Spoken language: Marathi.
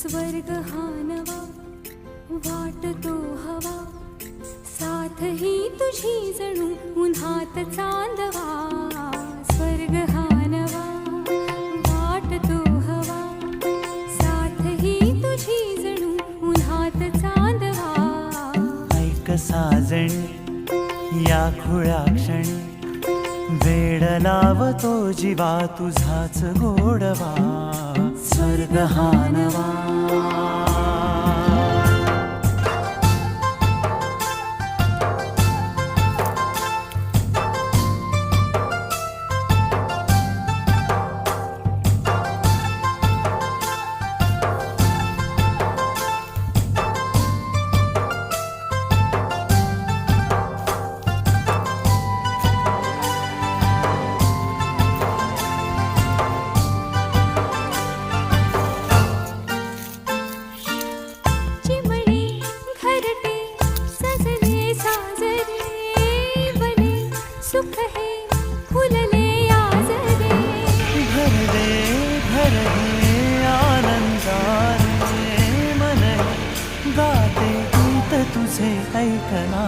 स्वर्ग हा नवा वाटतो हवा, साथ ही तुझी जणू उन्हात चांदवा. स्वर्ग हा नवा वाटतो हवा, साथ ही तुझी जणू उन्हात चांदवा. ऐक साजणी या खुळ्या क्षणी, वेड लावतो जीवा तुझाच गोडवा. स्वर्ग हा नवा. सुख है फुलले आजरे, भर दे आनंदाने मन, गाते गीत तुझे ऐकना.